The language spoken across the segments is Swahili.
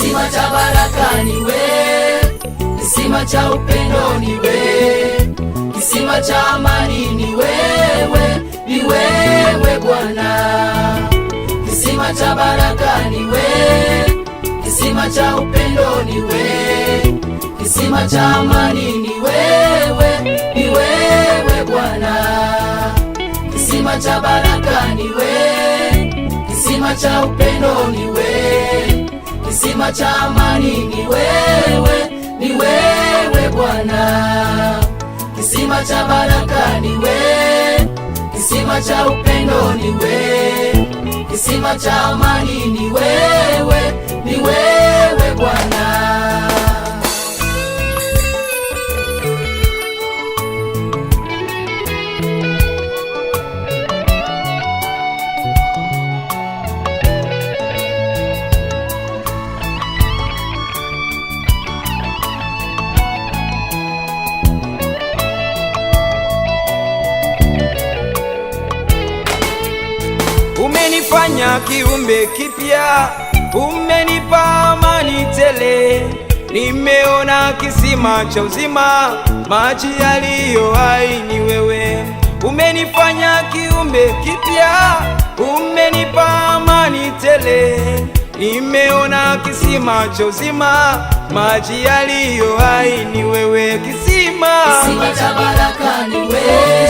Kisima cha baraka ni wewe, kisima cha upendo ni wewe, kisima cha amani ni wewe, ni wewe Bwana. Kisima cha baraka ni wewe, kisima cha upendo ni wewe, kisima cha amani ni wewe, ni wewe Bwana. Kisima cha baraka ni wewe, kisima cha upendo ni wewe, kisima cha amani ni wewe, ni wewe Bwana. Kisima cha baraka ni wewe, kisima cha upendo ni wewe, kisima cha amani ni wewe, ni wewe Bwana. Umenifanya kiumbe kipya, umenipa amani tele. Nimeona kisima cha uzima, maji yaliyo hai ni wewe. Umenifanya kiumbe kipya, umenipa amani tele. Nimeona kisima cha uzima, maji yaliyo hai ni wewe. Kisima cha baraka ni wewe,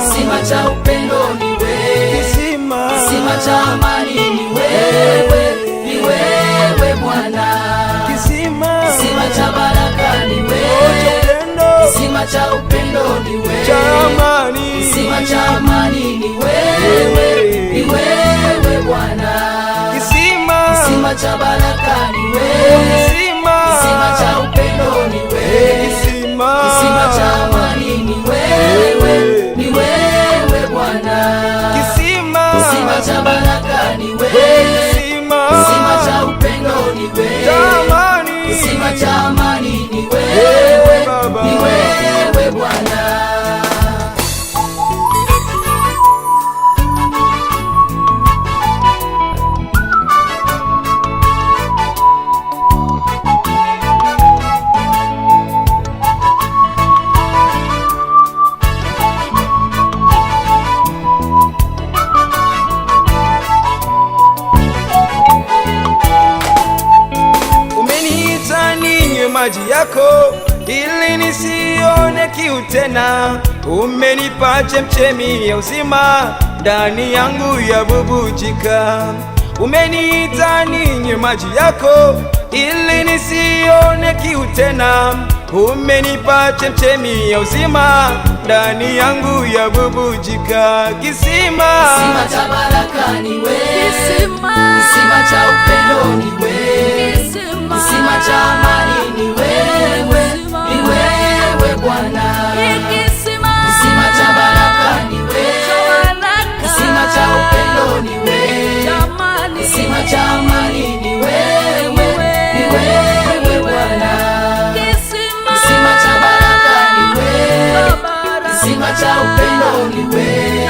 kisima cha upendo ni wewe, kisima cha amani ni wewe, ni wewe Bwana. Kisima cha baraka ni wewe, kisima cha upendo ni wewe, kisima cha amani ni wewe, ni wewe Bwana. Kisima cha baraka ni wewe, kisima cha upendo ni wewe, kisima cha amani ni wewe, ni wewe Bwana. Kisima cha baraka ni wewe, kisima cha upendo ni wewe, kisima cha amani ni wewe, ni wewe Bwana. Maji yako ili nisione kiu tena. Umenipa chemchemi ya uzima, ndani yangu ya bubujika. Umeniita ninywe maji yako ili nisione kiu tena. Umenipa chemchemi ya uzima, ndani yangu ya bubujika. Kisima cha baraka ni wewe, kisima cha upendo ni wewe, kisima cha amani ni wewe, ni wewe Bwana. Kisima cha baraka ni wewe, kisima cha upendo ni wewe, kisima cha amani ni wewe, ni wewe Bwana. Kisima cha baraka ni wewe, kisima cha upendo ni wewe,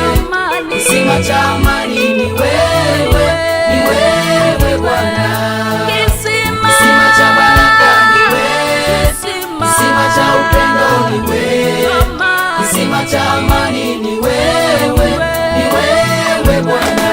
kisima cha amani ni wewe, ni wewe Bwana. Kisima cha baraka ni wewe, kisima cha upendo ni wewe, kisima cha amani ni wewe, ni wewe Bwana.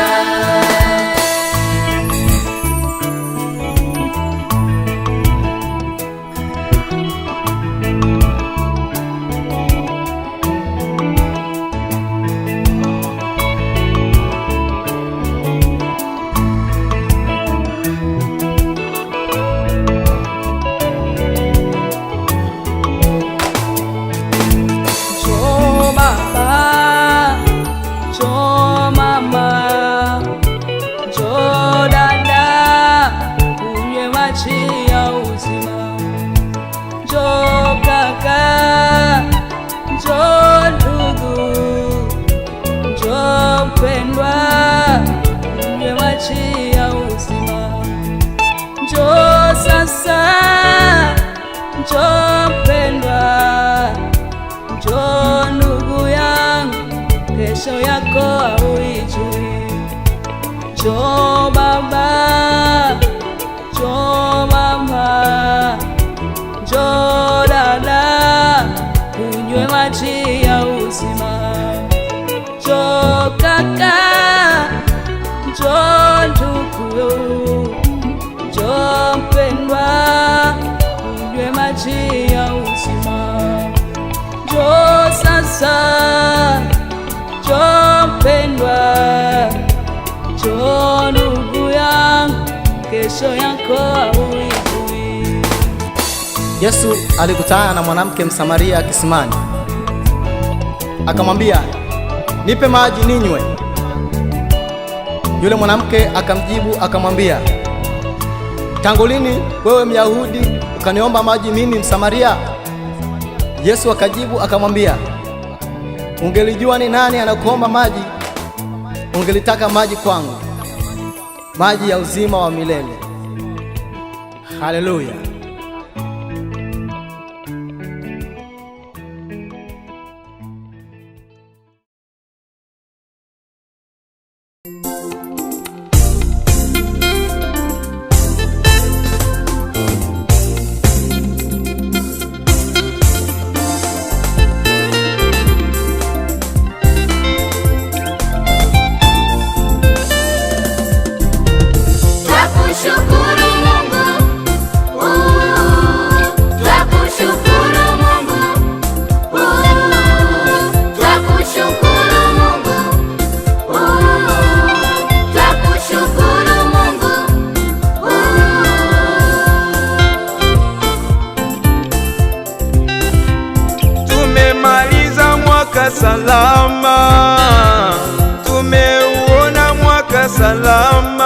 Njoo mpendwa, njoo ndugu yangu, kesho yako hauijui. Njoo baba, njoo sasa. Njoo mpendwa, njoo ndugu yangu, kesho yako hauijui. Yesu alikutana na mwanamke Msamaria kisimani, akamwambia, nipe maji ninywe. Yule mwanamke akamjibu akamwambia, tangu lini wewe Myahudi ukaniomba maji mimi Msamaria? Yesu akajibu akamwambia, ungelijua ni nani anakuomba maji, ungelitaka maji kwangu, maji ya uzima wa milele. Haleluya. Salama, tumeuona mwaka salama.